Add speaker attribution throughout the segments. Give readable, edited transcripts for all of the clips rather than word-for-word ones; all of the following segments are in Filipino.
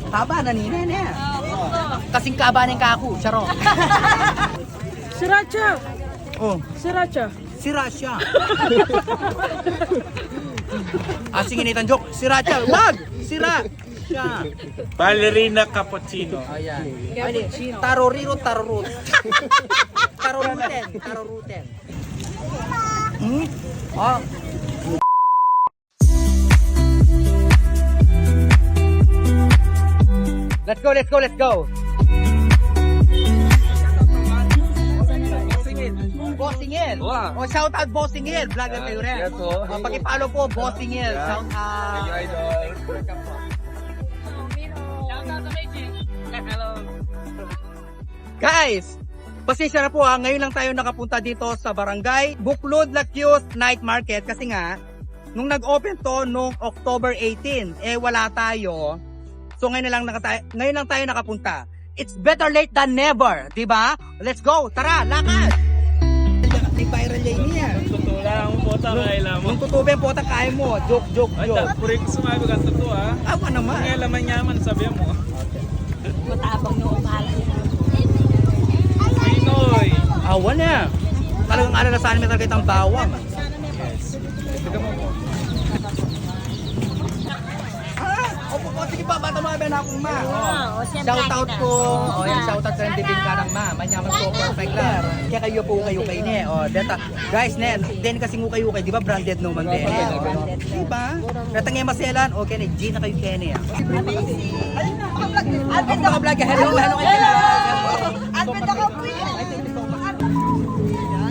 Speaker 1: Haba na ni Nene. Kasing kaba ng kaku, charo.
Speaker 2: Sriracha.
Speaker 1: Oh,
Speaker 2: Sriracha.
Speaker 1: sira siya. Sige Nathan joke, sira siya. Wag! Sira siya.
Speaker 3: Ballerina cappuccino.
Speaker 1: Ayan. Taroriro, tarorut. Taroruten, taroruten. Oh. Let's go, let's go, let's go. Bossingel.
Speaker 3: Wow.
Speaker 1: Oh, shout out Bossingel. Vlogger kayo rin.
Speaker 3: Yes, oh.
Speaker 1: Paki-follow po Bossingel. Shout out. Guys, pasensya na po ha. Ngayon lang tayo nakapunta dito sa barangay Buklod Lakyos Night Market kasi nga nung nag-open to nung October 18, wala tayo. So ngayon lang tayo nakapunta. It's better late than never, 'di ba? Let's go. Tara, lakad. May viral lane niya.
Speaker 3: Totoo lang ang pota kailan mo.
Speaker 1: Nung tutubo yung pota kaya mo. Joke.
Speaker 3: Ay, puri ko sumabi ka totoo ha.
Speaker 1: Awa naman.
Speaker 3: Ang laman yaman sabi mo.
Speaker 2: Matabang no umahala.
Speaker 3: Pinoy.
Speaker 1: Awa na. Talagang alalasahan mo talaga itang bawang. Sige pa, bata mga ben akong ma. Shout out po. Yan, shout out sa Divin ka ng ma. Manyaman po, perfect lang. Kaya kayo po kayo kay ne. Deta. Guys, ne, den kasi ngu kayo kay, di ba branded no man den? Di ba? Deta nga maselan, okay na, G na kayo kene. Alvin na ka-vlog. Hello kay Kene.
Speaker 2: Alvin na ka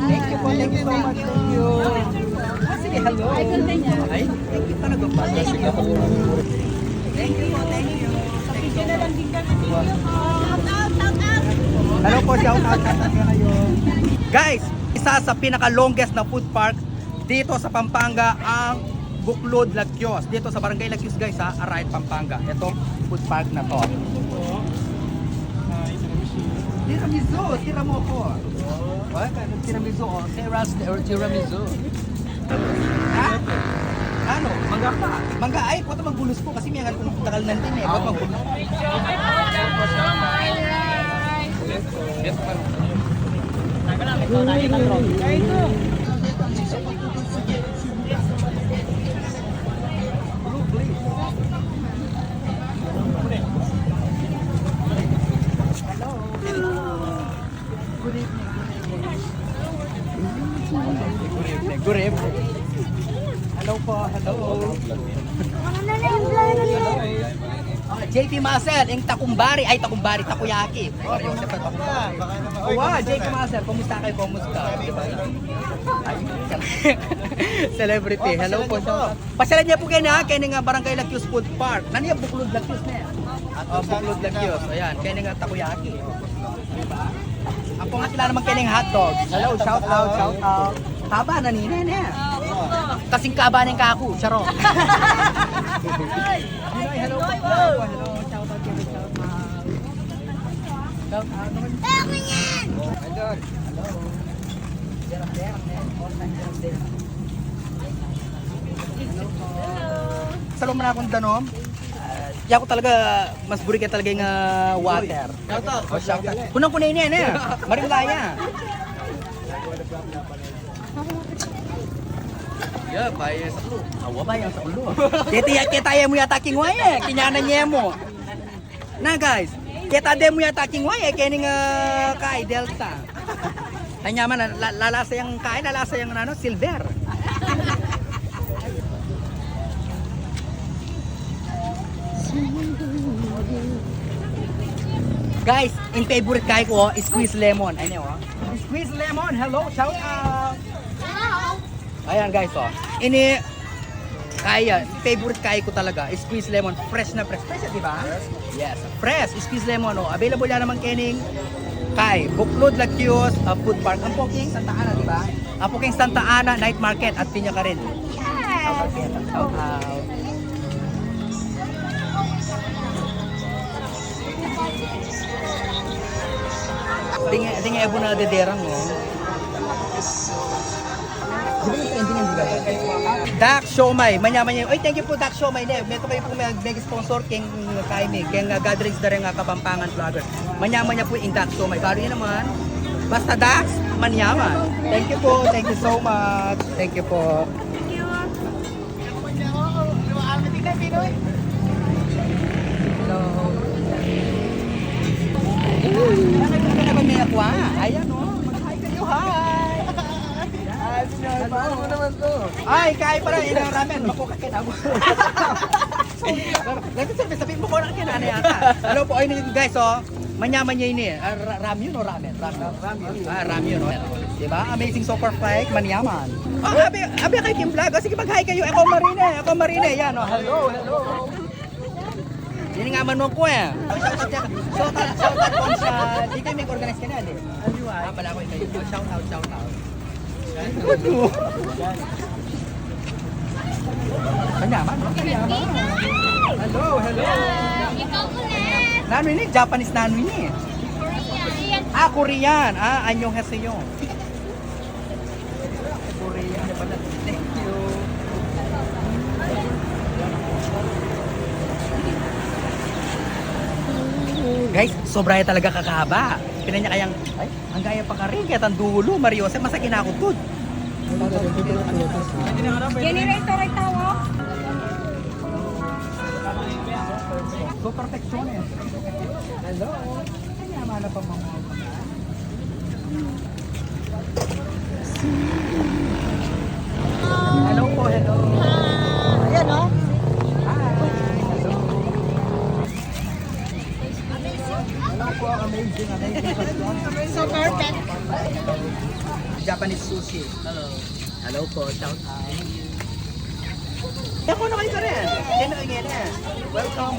Speaker 1: Thank you po, thank you so much. Thank you. Sige, hello. Ay, thank you talaga pa. Sige po. Thank you po, thank you. Hello po, shout out kayo. Guys, isa sa pinaka-longest na food park dito sa Pampanga ang Buklod Lakyos. Dito sa Barangay Lakyos guys ha, Arayat, Pampanga. Ito, food park na to. Tiramisu, tira mo po. Tiramisu, tiramisu. Ha? Ano? Mangga pa. Mangga ay, puwata magbulos po kasi may hangal kong takal nantin eh. Puwata magbulos. Good evening. Hello po, hello. JP Maser, yung takumbari, takoyaki. Wow, JP Maser, kumusta kayo, kumusta? Celebrity, hello po. Pasyalan niya po kayo na, kaya nga Barangay Lakyos Food Park. Naniya Buklod Lakyos na yan? Buklod Lakyos, ayan, kaya nga takoyaki. Ang po nga sila naman kaya ng hotdog. Hello, shout out. Haba na ni Nene. Kasing kaba ng kaku, charo. Hello. Shout out. Shout out. Hello. Salo mo na akong danom. Kaya ko talaga, mas buri ka talaga yung water. Shout out. Kunang kunain yan eh. Marilaya. Ya, bayar sa ulo. Awa bayar sa ulo. Kita mo yata king waye, kinyanan niya mo. Na guys, kita mo yata king waye, kaya kay Delta. Kanya man, lalasa yung kain, lalasa yung silver. Guys, in favorite kay ko, squeeze lemon. Ano squeeze lemon, hello, shout out. Ayan guys, ini kaya favorite kaya ko talaga, squeeze lemon, fresh na fresh, di ba? Yes, fresh squeeze lemon. Available yan naman kening kay Buklod Lakyos Food Park. Ang Poking Santa Ana, di ba? Ang Poking Santa Ana Night Market at pinya ka rin. Shout out. Tingnan ebo na dederang mo. Di ba yung ending Dak Siomay, manya-manya. Oy, thank you po Dak Siomay. Meto kayo po mag-sponsor keng Kaimi, keng Godrich na rin nga Kapampangan vlogger. Manya-manya po yung Dak Siomay. Balo yun naman. Basta Dax, manyaman. Thank you po. Thank you so much. Thank you po. Hello. Ano ba may aqua? Ayan o. Hi kayo, hi. Ano mo naman to? Ay, kain pa rin. Ilang ramen. Makuka kita mo. Sabihin mo ko na kinana yata. Hello po. Ay, guys, oh. Manyaman niya ini. Ramyun o ramen? Ramyun. Diba? Amazing super flake. Manyaman. Oh, abi kayo Kim Vlog. Sige, mag-hi kayo. Ako Marine. Yan, oh. Hello. Hindi nga man mo ko eh. Shoutout po siya. Di kayo may organize ka na, di? Pala ko kayo. Shoutout. Manyaman. Hello.
Speaker 2: Ikaw ulit.
Speaker 1: Nano ini? Japanese nano ini? Korean. Anyong haseyo. Korean. Thank you. Guys, sobra talaga kakahaba. Pinan niya kayang, ay, ang gaya pa ka rin. Kaya ang dulo, Mario Jose, masakin ako good.
Speaker 2: Generator ay tawo.
Speaker 1: So, perfection eh. Hello. Kanya pa mga. Hello po, hello.
Speaker 2: Ayan o.
Speaker 1: Hello po, amazing.
Speaker 2: So perfect.
Speaker 1: Japanese sushi. Hello po, shout out. Ako na kayo ka rin. Welcome.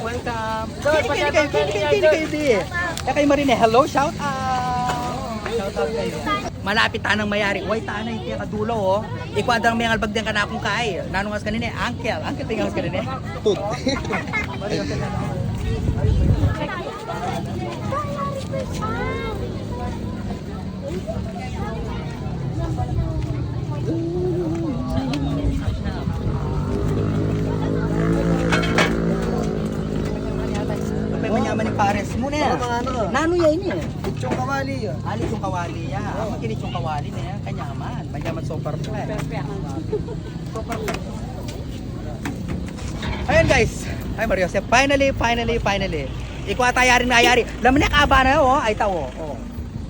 Speaker 1: Kini kayo. Kaya kayo Marine, hello, shout out. Shout out kayo. Malapit tanang mayari. Uy, tanay kaya kadulo oh. Ikwadang may albag din ka na akong kay. Nanungas kanina, uncle. Uncle tingas kanina. Tut. Manyaman ni pares mo na. Nano ya ini?
Speaker 4: Lechong kawali yun.
Speaker 1: Ali yung kawali ya. Makinit yung kawali na yan. Kanyaman. Manyaman super flat. Super flat. Ayun guys. Ay Mario Jose. Finally. Ikaw tayarin na ayari. Laman na kaba na oh. Ay tao oh.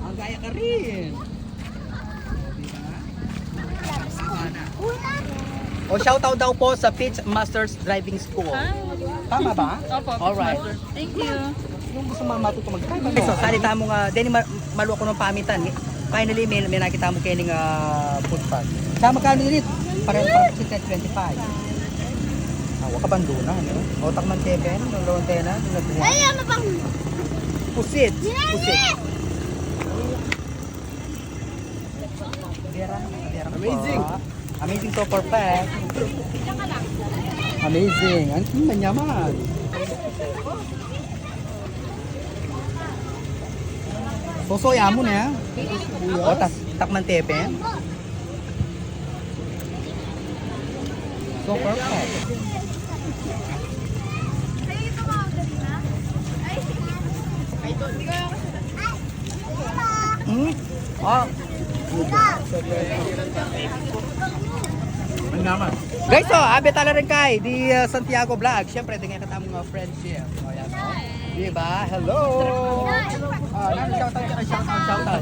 Speaker 1: Ang gaya ka rin. O shoutout daw po sa Pitch Masters Driving School. Tama ba?
Speaker 2: Opo.
Speaker 1: Alright.
Speaker 2: Thank you.
Speaker 1: Yung gusto mo matuto mag-drive. So, salita mo nga, deni malu ako ng pamitan. Finally, may nakita mo kayo ng food park. Sama ka nito. Parang 25. Waka banduna. Otak man tepen. Nalawang tena.
Speaker 2: Ay, ano bang?
Speaker 1: Pusit.
Speaker 4: Amazing.
Speaker 1: Amazing so perfect. Amazing. Ang manyaman. Sosoya mo na. O, takman tepe. So perfect. Manyaman. Guys, so, abe tala rin kay di Santiago Vlog. Siyempre, tingnan ka tamang friendship. O, yan, o. Diba? Hello! Shoutout.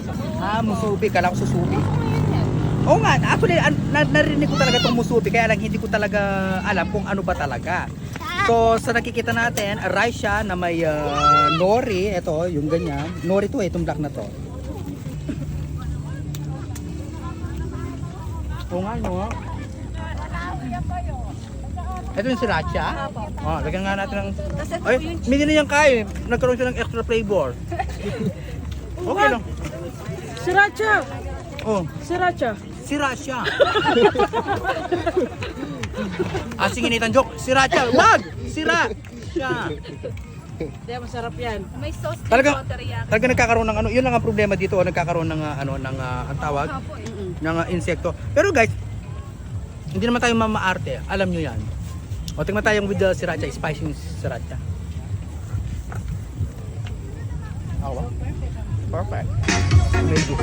Speaker 1: Musubi. Kala ko susubi. Oo nga, actually, narinig ko talaga itong musubi. Kaya lang hindi ko talaga alam kung ano ba talaga. So, sa nakikita natin, rice siya na may nori. Ito, yung ganyan. Nori to itong black na to. Oo nga, no? Ito yung sriracha. Oh, lagyan nga natin ng... Ay, hindi na yan kaya. Nagkaroon siya ng extra flavor. Okay lang.
Speaker 2: Sriracha.
Speaker 1: Oh,
Speaker 2: Sriracha.
Speaker 1: sriracha. Sige nitan joke. Sriracha. Wag! Sriracha.
Speaker 2: Hindi, masarap yan. May sauce
Speaker 1: Talaga nagkakaroon ng ano, yun lang ang problema dito, nagkakaroon ng ang tawag ng insekto. Pero guys, Hindi naman tayo mamaarte. Alam nyo yan. O, tingnan tayong with the sriracha. Spicy yung sriracha. Oh, perfect. Maybe.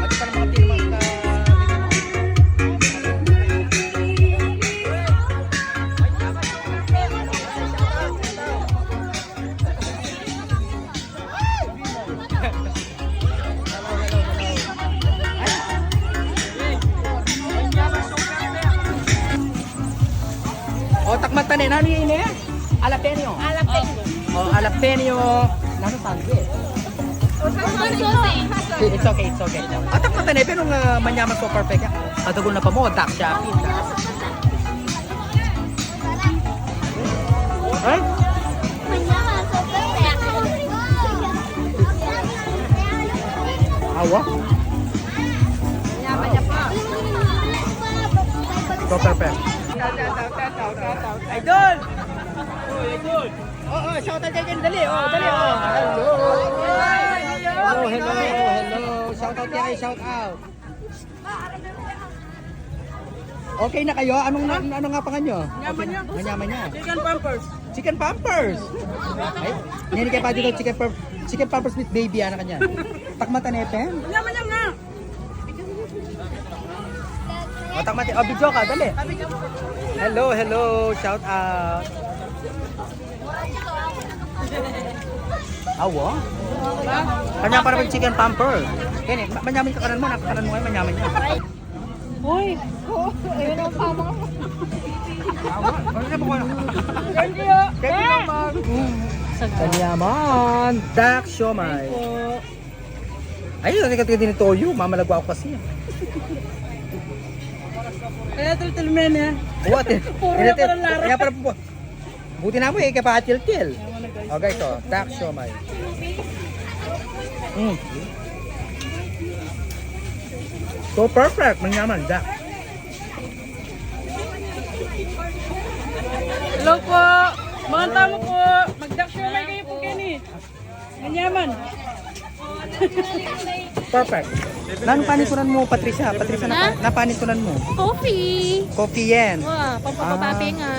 Speaker 1: At para makatirman ka. O, takmat tanin. Ano yun eh? Jalapeno. O, jalapeno. Nasa sangge. It's okay, it's okay. At takmat tanin. Pero nga manyaman so perfect. Katagol na pa mo. Duck shopping. Right? Awa? So perfect. Idol! Oo, shout out kayo dali. Oh, dali. Oh. Hello. Shout out kayo, shout out. Okay na kayo? Ano nga pangan nyo? Manyaman niya. Chicken Pampers. Ay, hindi kayo pa dito chicken Pampers with baby anak kanya. Takmatan eten.
Speaker 2: Yaman niya nga.
Speaker 1: O, takmatan. O, video ka, dali. Hello. Shout out. Awa? Kanya para mag chicken pamper. Kaya manyaman ka kanan mo, nakakanan mo ngayon, manyaman niya.
Speaker 2: Uy. Ayun ang pama ko.
Speaker 1: Awa? Ano na ba ko?
Speaker 2: Thank you.
Speaker 1: Kaya naman. Kanyaman. Dak siomay. Ay, kasi din ito yung mamalagwa ako kasi.
Speaker 2: Kaya tiltilmen eh.
Speaker 1: Buat eh.
Speaker 2: Puro na parang laro.
Speaker 1: Kaya para po. Buti na mo eh, kaya pa til-til. O guys, o. Dak siomay. So perfect, manyaman, dak.
Speaker 2: Hello po. Mga tamo po. Mag-daksyoman kayo po Kenny. Manyaman.
Speaker 1: Perfect. Nano panitunan mo, Patricia? Patricia, napanitunan mo?
Speaker 5: Coffee.
Speaker 1: Coffee yan.
Speaker 5: Wah, pampapapingan.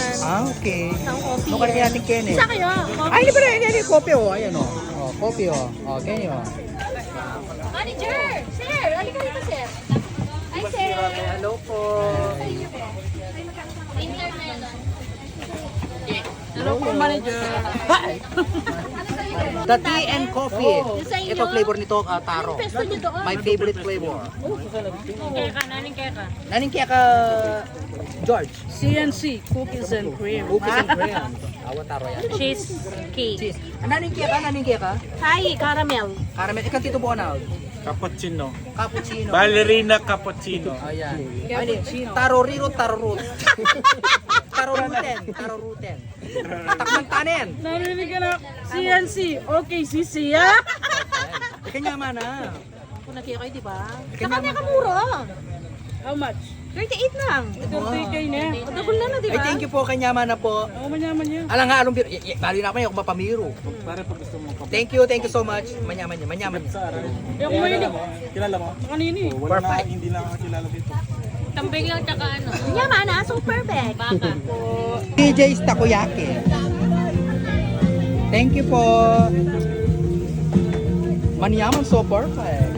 Speaker 1: Okay.
Speaker 5: Isang coffee.
Speaker 1: Nung kaya natin Kenny.
Speaker 5: Isa kayo.
Speaker 1: Ay, hindi ba na, hindi, coffee o. Ayan o. O, coffee o. O, Kenny o.
Speaker 5: Manager! Sir! Halika dito, sir. Ay, sir.
Speaker 1: Hello po.
Speaker 2: Hello po manager.
Speaker 1: Hi! The tea and coffee.
Speaker 5: Sa inyo?
Speaker 1: Ito flavor nito, taro.
Speaker 5: Pesto nyo doon.
Speaker 1: My favorite flavor.
Speaker 5: Keka, naning keka.
Speaker 1: Naning kaya ka, George?
Speaker 2: CNC, cookies and cream.
Speaker 1: Cookies and cream. Awa taro yan.
Speaker 5: Cheese cake.
Speaker 1: Cheese. Naning kaya ka, naning kaya ka?
Speaker 5: Hi, caramel.
Speaker 1: Caramel. Ikan tito buwan na.
Speaker 3: Cappuccino.
Speaker 1: Cappuccino.
Speaker 3: Ballerina cappuccino.
Speaker 1: Ayan. Taro riro, taro root. Taro ruten. Takman tanin.
Speaker 2: Narinig ka na. CNC. Okay, sisi ha?
Speaker 1: Ikanyaman na.
Speaker 5: Kung nakikay, di ba?
Speaker 1: Kanya
Speaker 5: Saka niya kamura.
Speaker 2: How much?
Speaker 5: 38 lang.
Speaker 2: 30K na.
Speaker 5: Double na di
Speaker 1: Ay,
Speaker 5: ba?
Speaker 1: thank you po, kanyaman na po.
Speaker 2: Oo, manyaman niya.
Speaker 1: Alang nga, along biro. Bali na ako ako mapamiro.
Speaker 3: Para pag gusto mo
Speaker 1: Thank you so much. Manyaman niya.
Speaker 2: Kaya kung mahilig.
Speaker 3: kilala mo?
Speaker 2: Kanini.
Speaker 3: Wala na,
Speaker 1: Perfect.
Speaker 3: hindi na ako kilala dito.
Speaker 5: Tambing lang tsaka ano. Yaman na, so perfect. Baka.
Speaker 1: DJ's Takoyaki. Thank you po. Manyaman so perfect.